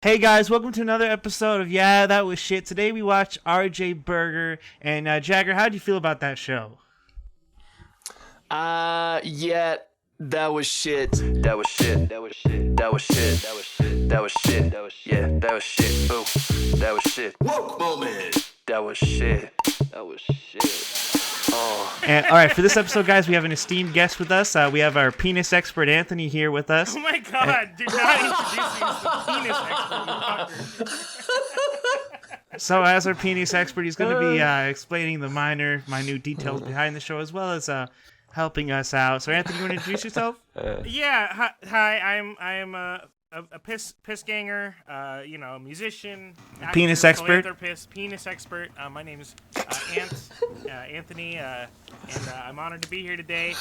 Hey guys, welcome to another episode of Yeah, That Was Shit. Today we watch RJ Berger. And Jagger, how do you feel about that show? Yeah, that was shit. That was shit. That was shit. That was shit. That was shit. That was shit. That was shit. Yeah, that was shit. Ooh, that was shit. Woke moment. That was shit. That was shit. Oh. And all right, for this episode, guys, we have an esteemed guest with us. We have our penis expert Anthony here with us. Oh my god, do not introduce me as the penis expert, you fucker. So as our penis expert, he's going to be explaining the minute details behind the show, as well as helping us out. So Anthony, you want to introduce yourself? Yeah, hi, I'm a piss ganger, musician, actor, Penis expert. philanthropist, penis expert. My name is Anthony, and I'm honored to be here today.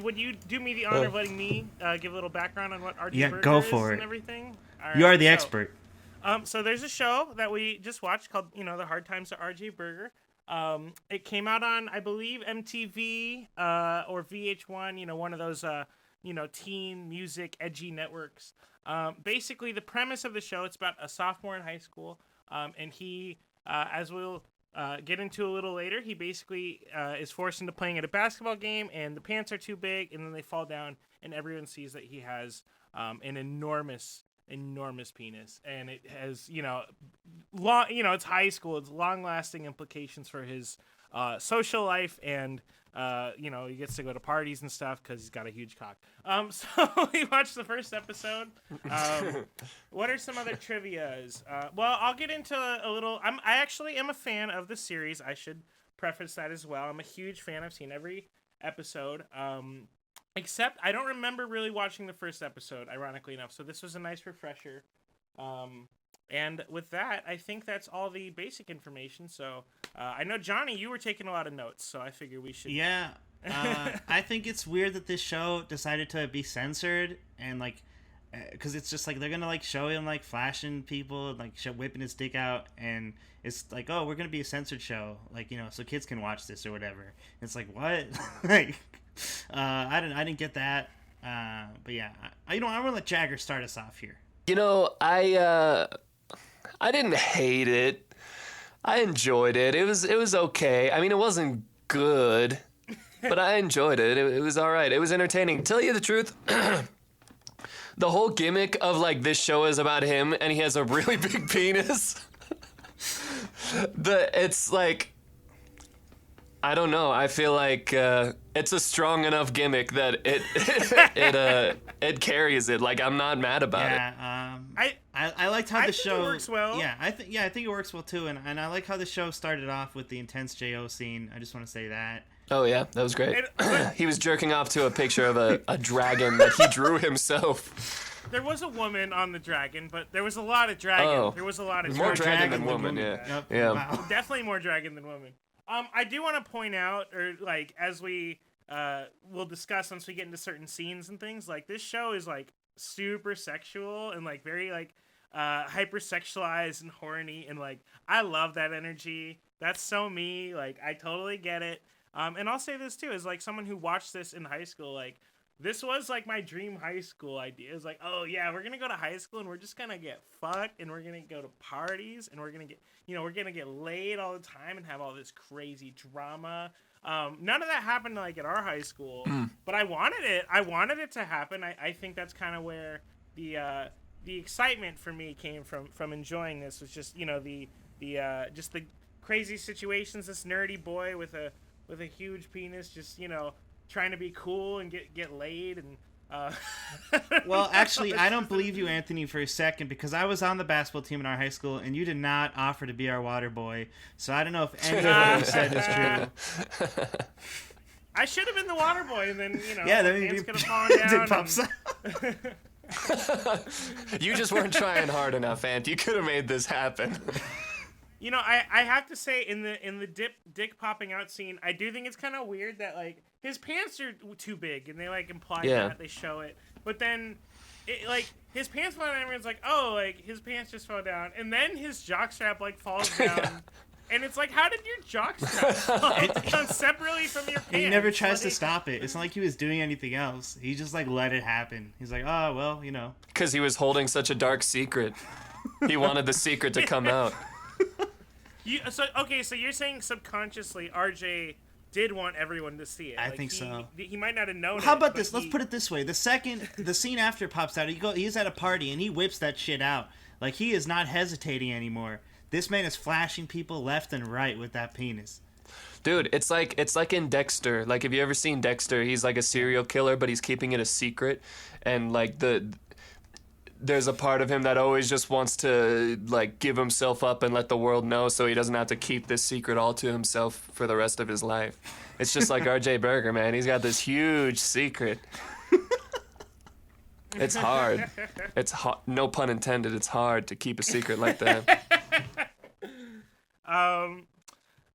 Would you do me the honor of letting me give a little background on what RJ Berger go is for it. and everything? You are the expert. So there's a show that we just watched called, The Hard Times of RJ Berger. It came out on, I believe, MTV or VH1, one of those teen music edgy networks. Basically, the premise of the show, it's about a sophomore in high school, and he, as we'll get into a little later, he basically is forced into playing at a basketball game, and the pants are too big, and then they fall down, and everyone sees that he has an enormous penis, and it has long, it's high school, it's long-lasting implications for his social life, and he gets to go to parties and stuff because he's got a huge cock. So we watched the first episode. What are some other trivias? Well, I'll get into a little. I actually am a fan of the series. I should preface that as well. I'm a huge fan. I've seen every episode. Except I don't remember really watching the first episode, ironically enough. So this was a nice refresher. And with that, I think that's all the basic information. So I know, Johnny, you were taking a lot of notes, so I figure we should... Yeah, I think it's weird that this show decided to be censored, and because it's just they're gonna show him flashing people, whipping his dick out, and it's oh, we're gonna be a censored show, so kids can watch this or whatever. It's what? I didn't get that, but yeah, I'm gonna let Jagger start us off here. I didn't hate it. I enjoyed it. It was okay. I mean, it wasn't good, but I enjoyed it. It was all right. It was entertaining. Tell you the truth, the whole gimmick of this show is about him, and he has a really big penis. It's I don't know. I feel like it's a strong enough gimmick that it carries it. I'm not mad about it. I liked how the show works well. Yeah, I think it works well too, and I like how the show started off with the intense Jo scene. I just want to say that. Oh yeah, that was great. He was jerking off to a picture of a dragon that he drew himself. There was a woman on the dragon, but there was a lot of dragon. Oh. There was a lot of More dragon than woman, yeah. Yep. Yeah. Wow. Definitely more dragon than woman. I do want to point out, or as we will discuss once we get into certain scenes and things, this show is super sexual and very hypersexualized and horny, and I love that energy. That's so me. I totally get it. And I'll say this too, as someone who watched this in high school, this was my dream high school idea. It's oh yeah, we're gonna go to high school and we're just gonna get fucked, and we're gonna go to parties, and we're gonna get we're gonna get laid all the time and have all this crazy drama. None of that happened at our high school, but I wanted it. I wanted it to happen. I think that's kind of where the excitement for me came from enjoying this. Was just just the crazy situations. This nerdy boy with a huge penis, just trying to be cool and get laid and. Well, actually, I don't believe you, Anthony, for a second, because I was on the basketball team in our high school, and you did not offer to be our water boy. So I don't know if any of what you said is true. I should have been the water boy, and then yeah, my pants could have fallen down. You just weren't trying hard enough, Ant. You could have made this happen. I have to say, in the dick popping out scene, I do think it's kind of weird that his pants are too big, and they imply that, they show it, but then his pants fall down, and everyone's oh, his pants just fell down, and then his jockstrap falls down, And it's like, how did your jockstrap fall down separately from your pants? He never tries to stop it. It's not like he was doing anything else. He just like let it happen. He's like, oh well, you know. Because he was holding such a dark secret. He wanted the secret to come out. So you're saying subconsciously RJ did want everyone to see it. I think so. He might not have known. How about this? Let's put it this way: the scene after pops out, he's at a party and he whips that shit out. Like he is not hesitating anymore. This man is flashing people left and right with that penis. Dude, it's like in Dexter. Like, have you ever seen Dexter? He's like a serial killer, but he's keeping it a secret, and like there's a part of him that always just wants to like give himself up and let the world know so he doesn't have to keep this secret all to himself for the rest of his life. It's just like RJ Berger, man. He's got this huge secret. It's hard. No pun intended. It's hard to keep a secret like that.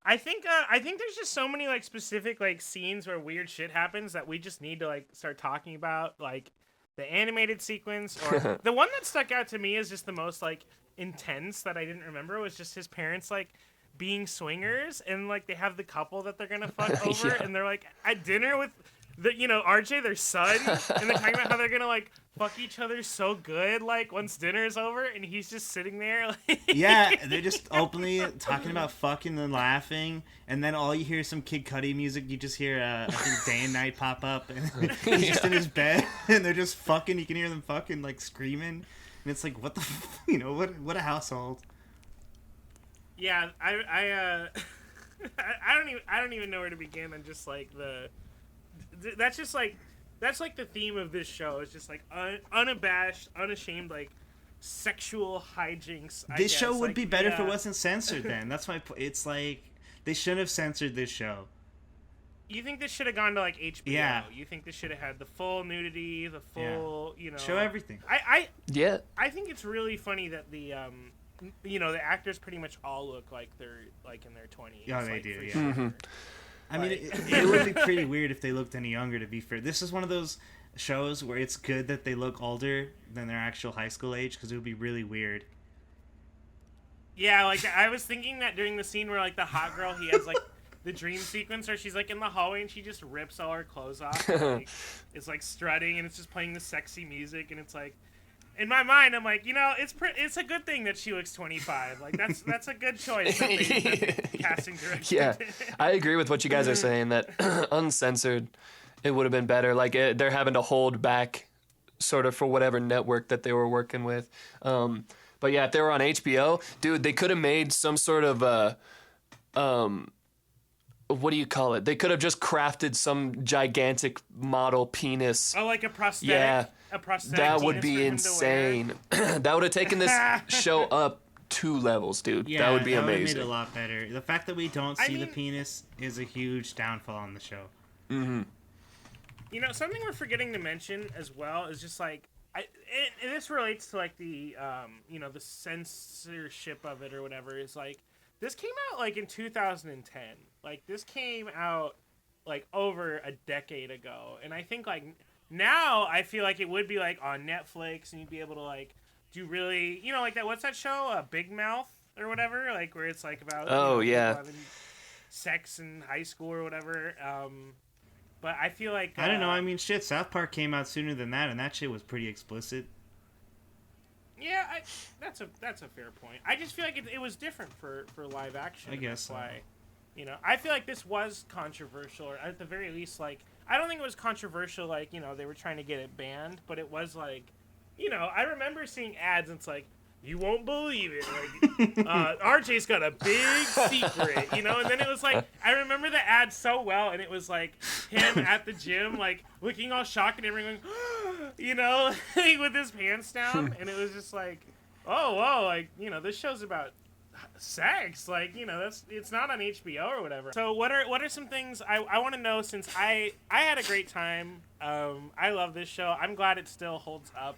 I think there's just so many like specific like scenes where weird shit happens that we just need to like start talking about, like the animated sequence, or the one that stuck out to me is just the most like intense that I didn't remember was just his parents like being swingers, and like they have the couple that they're gonna fuck over, Yeah. and they're like at dinner with the RJ, their son, and they're talking about how they're gonna like fuck each other so good like once dinner is over, and he's just sitting there like Yeah, they're just openly talking about fucking and laughing, and then all you hear is some Kid Cudi music. You just hear I think Day and Night pop up, and he's just in his bed, and they're just fucking. You can hear them fucking like screaming, and it's like what the what a household. Yeah, I don't even know where to begin. And just like that's like the theme of this show. It's just like unabashed, unashamed, like sexual hijinks. This show would be better if it wasn't censored. Then that's it's like they shouldn't have censored this show. You think this should have gone to like HBO? Yeah. You think this should have had the full nudity, the full show everything. I think it's really funny that the the actors pretty much all look like they're like in their 20s. Yeah, they like, do. Yeah. Sure. Mm-hmm. I mean, it would be pretty weird if they looked any younger, to be fair. This is one of those shows where it's good that they look older than their actual high school age, because it would be really weird. Yeah, like, I was thinking that during the scene where, like, the hot girl, he has, like, the dream sequence where she's, like, in the hallway and she just rips all her clothes off. And, like, it's, like, strutting and it's just playing the sexy music, and it's, like... In my mind, I'm like, it's a good thing that she looks 25. Like, that's a good choice. That casting director. Yeah, I agree with what you guys are saying, that uncensored, it would have been better. Like, they're having to hold back sort of for whatever network that they were working with. But yeah, if they were on HBO, dude, they could have made some sort of what do you call it? They could have just crafted some gigantic model penis. Oh, like a prosthetic? Yeah. A prosthetic That would penis be for him to insane. That would have taken this show up 2 levels, dude. Yeah, that would be that amazing. Would have made it a lot better. The fact that we don't see the mean, penis is a huge downfall on the show. Mm-hmm. Something we're forgetting to mention as well is just like, and this relates to like the the censorship of it or whatever. Is like, this came out like in 2010. Like, this came out like over a decade ago, and I think like now I feel like it would be like on Netflix, and you'd be able to like do really like that. What's that show? Big Mouth or whatever. Like, where it's like about yeah, having sex in high school or whatever. But I feel like I don't know. I mean, shit. South Park came out sooner than that, and that shit was pretty explicit. Yeah, that's a fair point. I just feel like it was different for live action. I guess that's why. I feel like this was controversial, or at the very least, like, I don't think it was controversial, like, they were trying to get it banned, but it was like, I remember seeing ads, and it's like, you won't believe it, like, RJ's got a big secret, and then it was like, I remember the ad so well, and it was like, him at the gym, like, looking all shocked, and everyone going, like, with his pants down, and it was just like, oh, whoa, like, this show's about sex, like, it's not on HBO or whatever. So what are some things I want to know, since I had a great time. I love this show. I'm glad it still holds up.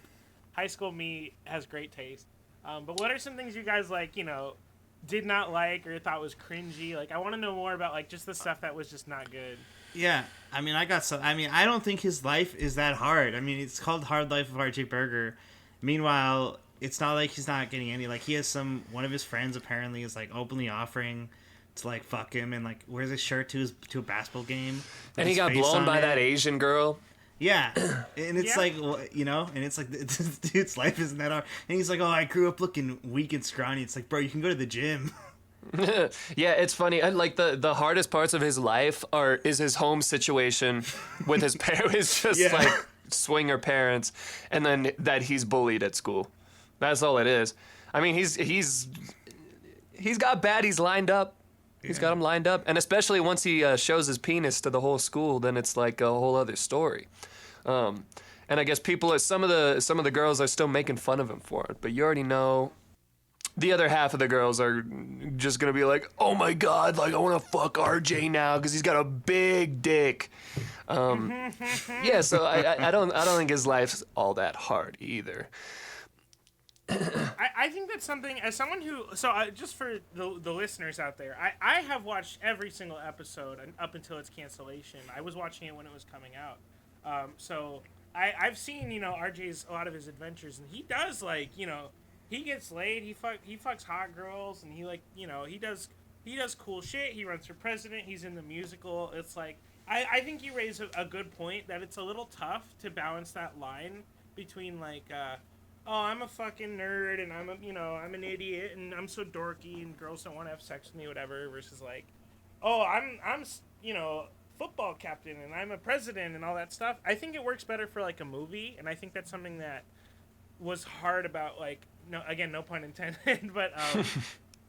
High School Me has great taste. But what are some things you guys like, did not like or thought was cringy? Like, I want to know more about like just the stuff that was just not good. Yeah, I mean, I don't think his life is that hard. I mean, it's called Hard Life of RJ Berger. Meanwhile, it's not like he's not getting any, like, he has one of his friends apparently is like openly offering to like fuck him and like wears his shirt to a basketball game. with And he his got face blown on by it. that Asian girl. Yeah, and it's Yeah. like, you know, and it's like, this dude's life isn't that hard. And he's like, oh, I grew up looking weak and scrawny. It's like, bro, you can go to the gym. Yeah, it's funny. And like the hardest parts of his life is his home situation with his parents, just Yeah. like swinger parents, and then that he's bullied at school. That's all it is. I mean, he's got baddies lined up. He's got them lined up, and especially once he shows his penis to the whole school, then it's like a whole other story. And I guess some of the girls are still making fun of him for it, but you already know. The other half of the girls are just gonna be like, "Oh my god, like I want to fuck RJ now because he's got a big dick." Yeah, so I don't think his life's all that hard either. I think that's something, as someone who, just for the listeners out there, I have watched every single episode up until its cancellation. I was watching it when it was coming out. So I've seen, RJ's, a lot of his adventures, and he does, like, he gets laid, he fucks hot girls, and he does cool shit. He runs for president, he's in the musical. It's like, I think you raise a good point that it's a little tough to balance that line between, like, oh, I'm a fucking nerd, and I'm an idiot, and I'm so dorky, and girls don't want to have sex with me, whatever, versus like, oh, I'm football captain, and I'm a president, and all that stuff. I think it works better for like a movie, and I think that's something that was hard about, like, no pun intended, but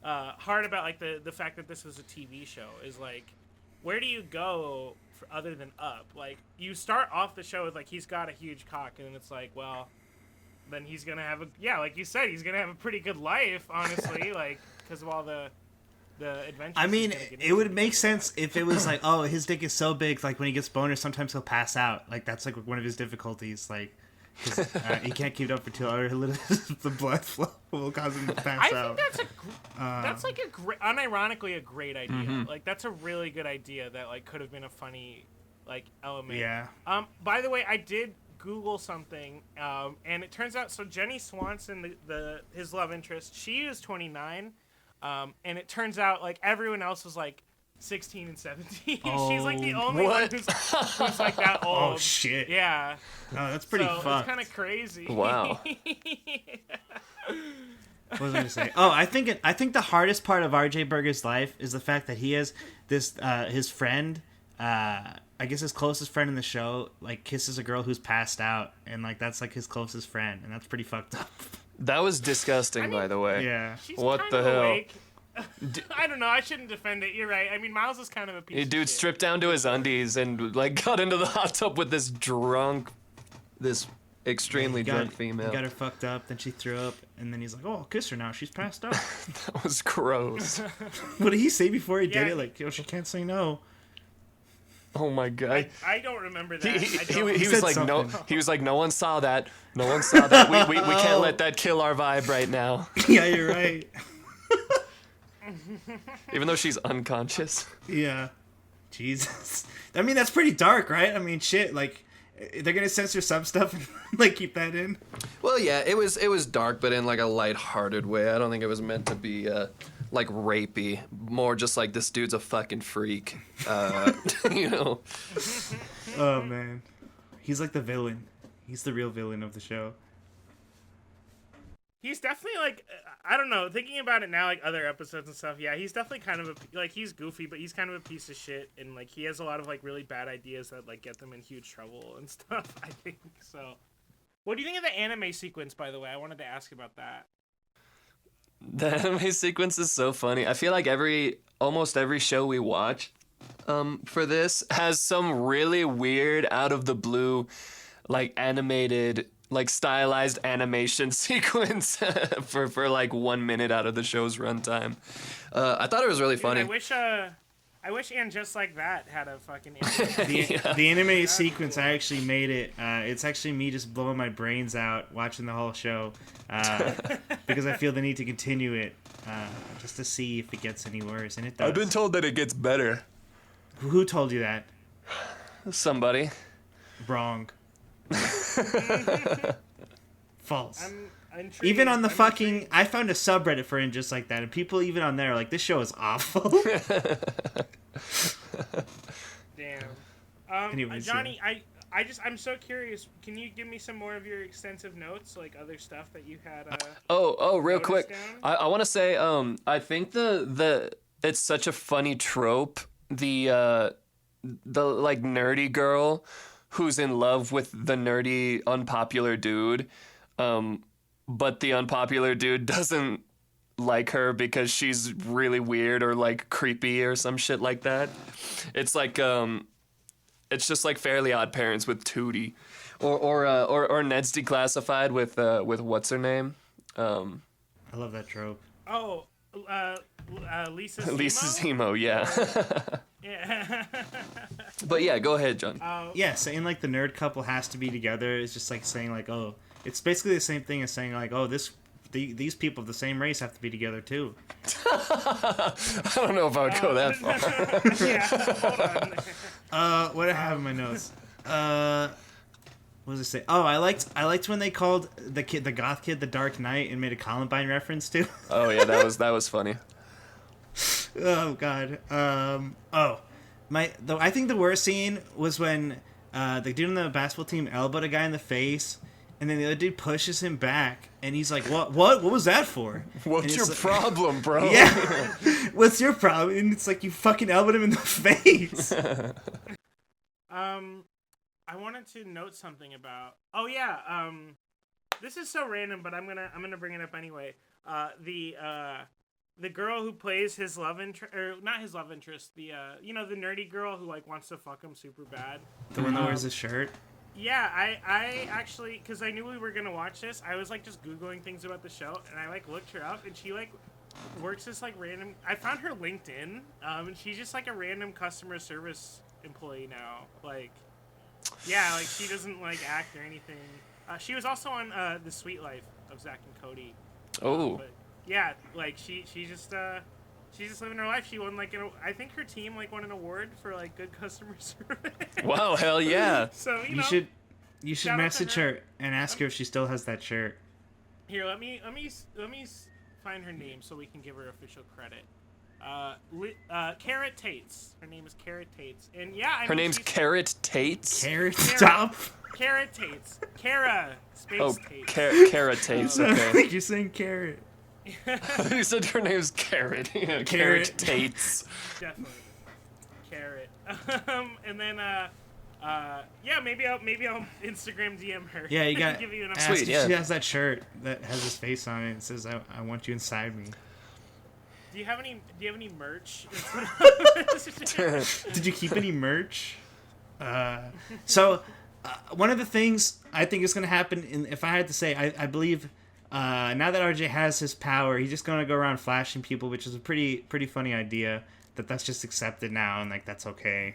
hard about like the fact that this was a TV show is like, where do you go other than up? Like, you start off the show with like, he's got a huge cock, and it's like, well, then he's gonna have like you said, he's gonna have a pretty good life, honestly, like, because of all the adventures. I mean, it would make sense if it was like, oh, his dick is so big, like when he gets boners, sometimes he'll pass out. Like that's like one of his difficulties, like 'cause, he can't keep it up for too long, or the blood flow will cause him to pass out. I think that's like a great, unironically a great idea. Mm-hmm. Like that's a really good idea that like could have been a funny like element. Yeah. By the way, I did Google something, and it turns out, so Jenny Swanson, his love interest, she is 29, and it turns out like everyone else was like 16 and 17. Oh, She's like the only one who's like that old. Oh shit. Yeah. Oh, that's pretty so fucked. It's kind of crazy. Wow. What was I gonna say? Oh, I think the hardest part of RJ Berger's life is the fact that he has this his friend. I guess his closest friend in the show like kisses a girl who's passed out, and like that's like his closest friend, and that's pretty fucked up. That was disgusting, by the way. Yeah. She's What kind the of hell? awake. I don't know. I shouldn't defend it. You're right. I mean, Miles is kind of a piece. Dude of shit. stripped down to his undies and like got into the hot tub with this extremely drunk female. He got her fucked up, then she threw up, and then he's like, "Oh, I'll kiss her now. She's passed out." That was gross. What did he say before he did Yeah. it? Like, yo, she can't say no. Oh my god. I don't remember that. He I was said like, no. something. He was like, no one saw that. No one saw that. We can't let that kill our vibe right now. Yeah, you're right. Even though she's unconscious. Yeah. Jesus. I mean, that's pretty dark, right? I mean, shit. Like, they're gonna censor some stuff and like keep that in. Well, yeah, it was dark, but in like a lighthearted way. I don't think it was meant to be like rapey. More just like this dude's a fucking freak. You know. Oh man, he's like the villain. He's the real villain of the show. He's definitely like, I don't know, thinking about it now, like other episodes and stuff, yeah, he's definitely kind of he's goofy, but he's kind of a piece of shit, and like he has a lot of like really bad ideas that like get them in huge trouble and stuff, I think. So what do you think of the anime sequence, by the way? I wanted to ask about that. The anime sequence is so funny. I feel like almost every show we watch for this has some really weird, out of the blue, like animated, like stylized animation sequence for like 1 minute out of the show's runtime. I thought it was really funny. I wish And Just Like That had a fucking The anime sequence, I actually made it. It's actually me just blowing my brains out watching the whole show because I feel the need to continue it just to see if it gets any worse, and it does. I've been told that it gets better. Who told you that? Somebody. Wrong. false. I'm intrigued. Even on the I'm fucking, intrigued. I found a subreddit for him just like that, and people even on there are like, this show is awful. Damn. Anyways, Johnny, I'm so curious. Can you give me some more of your extensive notes, like other stuff that you had? Real notice quick. down? I want to say, I think the it's such a funny trope. The like nerdy girl who's in love with the nerdy unpopular dude, but the unpopular dude doesn't like her because she's really weird or like creepy or some shit like that. It's like it's just like Fairly Odd Parents with Tootie, or Ned's Declassified with what's her name. I love that trope. Oh, Lisa Zemo? Lisa Zemo, yeah. Yeah. But yeah, go ahead, John. Yeah, saying like the nerd couple has to be together is just like saying like, oh, it's basically the same thing as saying like, oh, these people of the same race have to be together too. I don't know if I would go that far. Yeah, hold on. What do I have in my notes? What does it say? Oh, I liked when they called the goth kid the Dark Knight and made a Columbine reference too. Oh yeah, that was funny. Oh god. I think the worst scene was when the dude on the basketball team elbowed a guy in the face, and then the other dude pushes him back, and he's like, What was that for?" What's And your it's problem, bro? Yeah. What's your problem? And it's like, you fucking elbowed him in the face. I wanted to note something about. Oh yeah. This is so random, but I'm gonna bring it up anyway. The girl who plays his love interest, or not his love interest, the the nerdy girl who like wants to fuck him super bad. The one that wears his shirt. Yeah, I actually, because I knew we were gonna watch this, I was like just googling things about the show, and I like looked her up, and she like works this like random. I found her LinkedIn, and she's just like a random customer service employee now. Like, yeah, like she doesn't like act or anything. She was also on The Sweet Life of Zach and Cody. Oh. But yeah, like she's just living her life. She won like I think her team like won an award for like good customer service. Wow, hell yeah. So You should shout out to message her. her and ask her if she still has that shirt. Here, let me find her name so we can give her official credit. Carrot Tates. Her name is Carrot Tates, and yeah, Her name's Carrot Tates. Carrot top. Carrot Tates. Cara space Oh, Tates. Carrot Tates. I Okay. think you're saying carrot. You said her name's Carrot. Yeah, Carrot. Carrot Tates. Definitely. Carrot. And then yeah, maybe I'll Instagram DM her. Yeah, you got. give you an Ask Sweet, if yeah. she has that shirt that has his face on it and says, "I want you inside me." Do you have any merch? Did you keep any merch? So, one of the things I think is going to happen, if I had to say, I believe now that RJ has his power, he's just going to go around flashing people, which is a pretty funny idea. That's just accepted now, and like that's okay.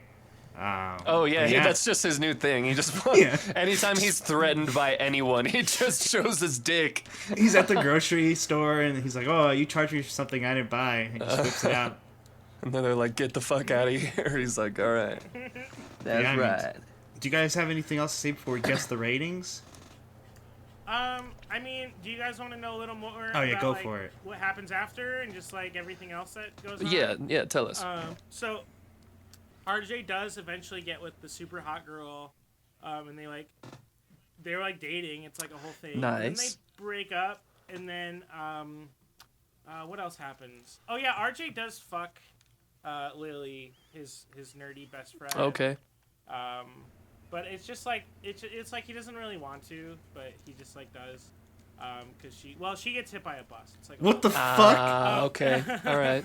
Oh yeah, yeah. that's just his new thing. He just Yeah. anytime he's threatened by anyone, he just shows his dick. He's at the grocery store and he's like, "Oh, you charged me for something I didn't buy." And he just whips it out. And then they're like, "Get the fuck out of here." He's like, "All right, that's Yeah, I mean, right." Do you guys have anything else to say before we guess the ratings? I mean, do you guys want to know a little more? Oh, yeah, about, go like, for it. What happens after, and just like everything else that goes on? Yeah, tell us. So, RJ does eventually get with the super hot girl, and they're like dating. It's like a whole thing. Nice. And then they break up, and then what else happens? Oh yeah, RJ does fuck Lily, his nerdy best friend. Okay. But it's just like it's like he doesn't really want to, but he just like does, because she gets hit by a bus. It's like, What the fuck? Okay. All right.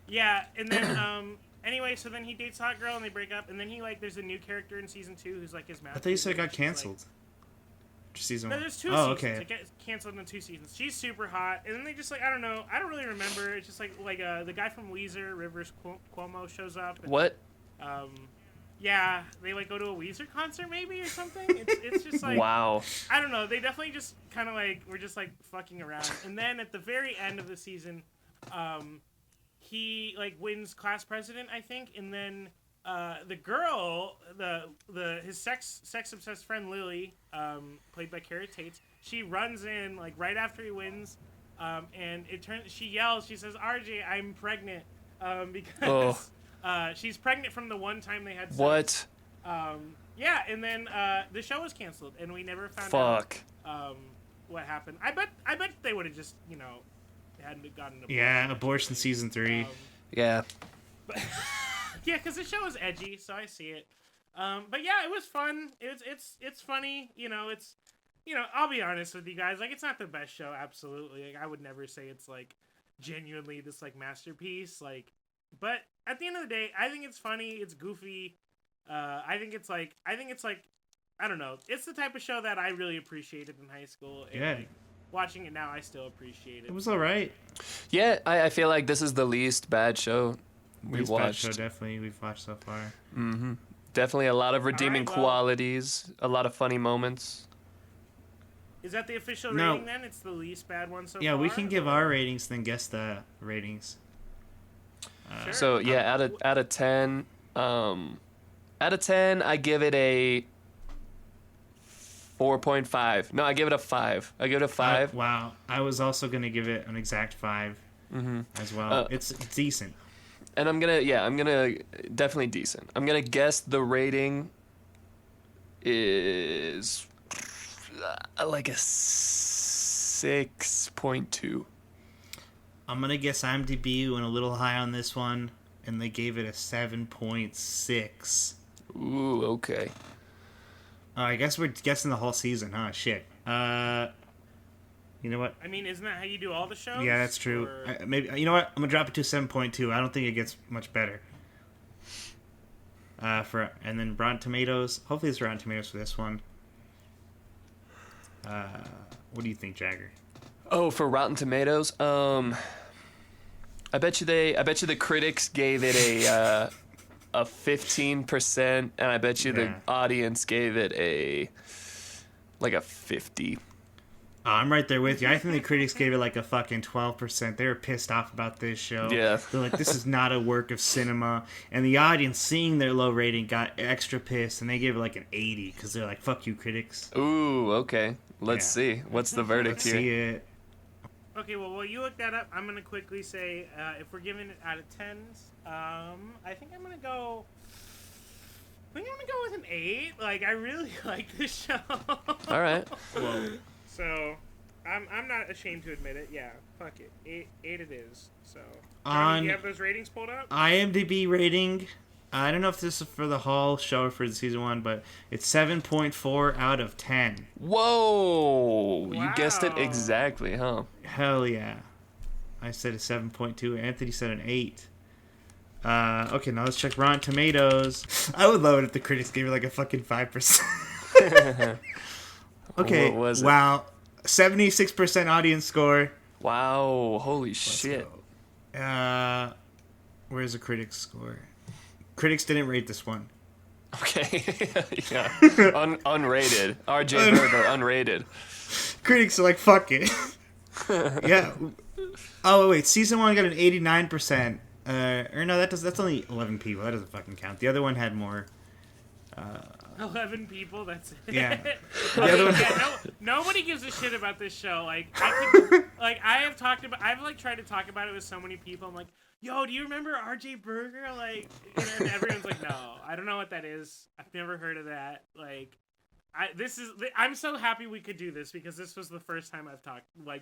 Yeah, and then anyway, so then he dates hot girl and they break up, and then there's a new character in season 2 who's like his math. I thought you said it teacher, got she's, like- canceled. Season No, one. there's 2 Oh, seasons. okay. It gets canceled in 2 seasons. She's super hot, and then they just I don't know. I don't really remember. It's just like the guy from Weezer, Rivers Cuomo, shows up. And, What? Yeah, they go to a Weezer concert maybe or something. It's just like Wow. I don't know. They definitely just kind of we're just fucking around. And then at the very end of the season, he wins class president, I think. And then the girl, his sex obsessed friend Lily, played by Carrot Tates, she runs in like right after he wins, and she yells. She says, "RJ, I'm pregnant," because she's pregnant from the one time they had sex. What? Yeah, and then the show was canceled, and we never found out what happened. I bet they would have just hadn't gotten abortion. Yeah, abortion season 3. Yeah. But yeah, because the show is edgy, so I see it. But yeah, it was fun. It's funny. It's I'll be honest with you guys. Like, it's not the best show. Absolutely. Like, I would never say it's like genuinely this like masterpiece. Like, but at the end of the day, I think it's funny. It's goofy. I think it's like I don't know. It's the type of show that I really appreciated in high school. And, Yeah. like, watching it now, I still appreciate it. It was all right. Yeah, I feel like this is the least bad show we've watched. Bad show, definitely we've watched so far. Mm-hmm. Definitely a lot of redeeming qualities, a lot of funny moments. Is that the official No. rating then? It's the least bad one so far? Yeah, we can give our ratings, then guess the ratings. Sure. So yeah, out of 10, I give it a 4.5. No, I give it a 5. I give it a 5. Wow, I was also gonna give it an exact 5 as well. It's decent. And I'm gonna definitely decent. I'm gonna guess the rating is like a 6.2. I'm gonna guess IMDb went a little high on this one, and they gave it a 7.6. Ooh, okay. I guess we're guessing the whole season, huh? Shit. You know what? I mean, isn't that how you do all the shows? Yeah, that's true. Or... Maybe you know what? I'm gonna drop it to 7.2. I don't think it gets much better. And then Rotten Tomatoes. Hopefully, it's Rotten Tomatoes for this one. What do you think, Jagger? Oh, for Rotten Tomatoes, I bet you the critics gave it a 15%, and I bet you the audience gave it a 50. I'm right there with you. I think the critics gave it like a fucking 12%. They were pissed off about this show. Yeah. They're like, this is not a work of cinema. And the audience, seeing their low rating, got extra pissed, and they gave it like an 80 because they're like, fuck you, critics. Ooh, okay. Let's see. What's the verdict Let's here? see it. Okay, well, while you look that up, I'm going to quickly say if we're giving it out of 10s, I think I'm going to go... with an 8. Like, I really like this show. All right. Whoa. So, I'm not ashamed to admit it. Yeah, fuck it. 8 it is. So, On do you have those ratings pulled up? IMDb rating, I don't know if this is for the whole show or for the season 1, but it's 7.4 out of 10. Whoa! You Wow. guessed it exactly, huh? Hell yeah. I said a 7.2. Anthony said an 8. Okay, now let's check Rotten Tomatoes. I would love it if the critics gave it like a fucking 5%. Okay, What was it? wow. 76% audience score. Wow! Holy shit! Where's the critics score? Critics didn't rate this one. Okay. Yeah. Unrated. RJ Berger, unrated. Critics are like, fuck it. Yeah. Oh, wait. Season 1 got an 89%. Or no, that's only 11 people. That doesn't fucking count. The other one had more. 11 people, that's it. Yeah. The other one... nobody gives a shit about this show. Like, I've tried to talk about it with so many people. I'm like, yo, do you remember RJ Berger? Like, and everyone's like, no, I don't know what that is. I've never heard of that. Like, I'm so happy we could do this because this was the first time I've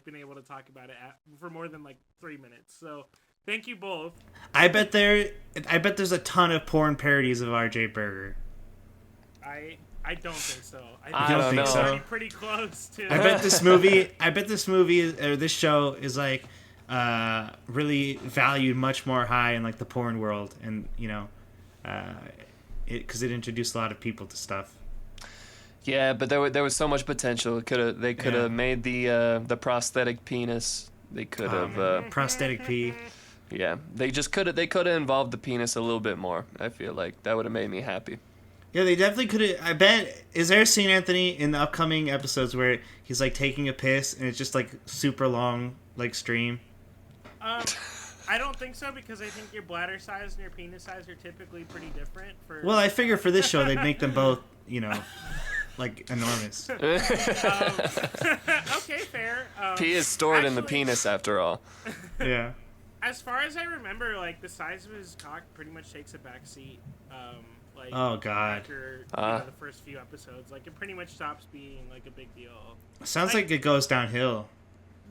been able to talk about it for more than 3 minutes. So thank you both. I bet there's a ton of porn parodies of RJ Berger. I don't think so. I don't think know. so. Pretty close to. I bet this movie or this show is like really valued much more high in like the porn world, and because it introduced a lot of people to stuff. Yeah, but there was so much potential. They could have made the prosthetic penis. They could have prosthetic pee. Yeah, they could have involved the penis a little bit more. I feel like that would have made me happy. Yeah, they definitely could have. I bet. Is there a scene, Anthony, in the upcoming episodes where he's like taking a piss and it's just like super long, like stream? I don't think so because I think your bladder size and your penis size are typically pretty different. Well, I figure for this show they'd make them both, like enormous. Okay, fair. Pee is stored in the actually- penis after all. Yeah. As far as I remember, like the size of his cock pretty much takes a back seat. Like Oh, God. after the first few episodes, like it pretty much stops being like a big deal. Sounds like it goes downhill.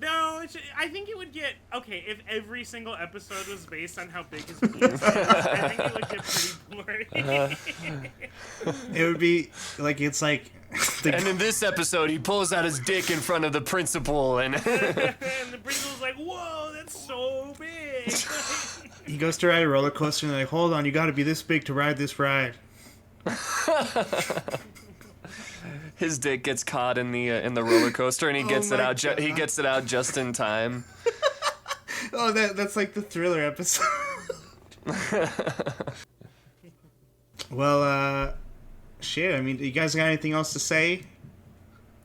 No, I think it would get okay if every single episode was based on how big his penis is. I think it would get pretty boring. It would be like it's like. And in this episode, he pulls out his dick in front of the principal, and And the principal's like, "Whoa, that's so big!" He goes to ride a roller coaster and they're like, hold on, you got to be this big to ride this ride. his dick gets caught in the roller coaster, and he gets it my out. He gets it out just in time. Oh, that's like the Thriller episode. Well, shit. I mean, you guys got anything else to say?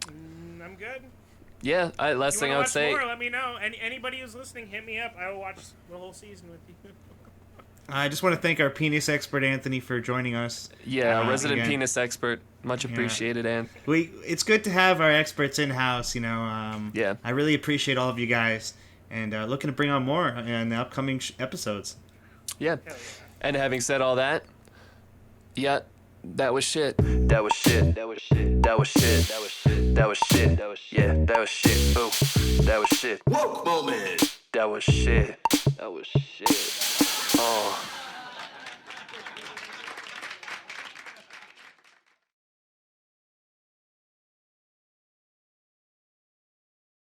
I'm good. Yeah, last You thing wanna I would watch say. more? Let me know. Anybody who's listening, hit me up. I will watch the whole season with you. I just want to thank our penis expert Anthony for joining us. Yeah, resident again. penis expert. Much appreciated, and It's good to have our experts in house. You know. Yeah. I really appreciate all of you guys, and looking to bring on more in the upcoming episodes. yeah. Hell yeah. And having said all that, yeah, that was shit. That was shit. That was shit. That was shit. That was shit. That was shit. That was shit. Yeah, that was shit. Ooh, that was shit. Woke moment. That was shit. That was shit. Oh.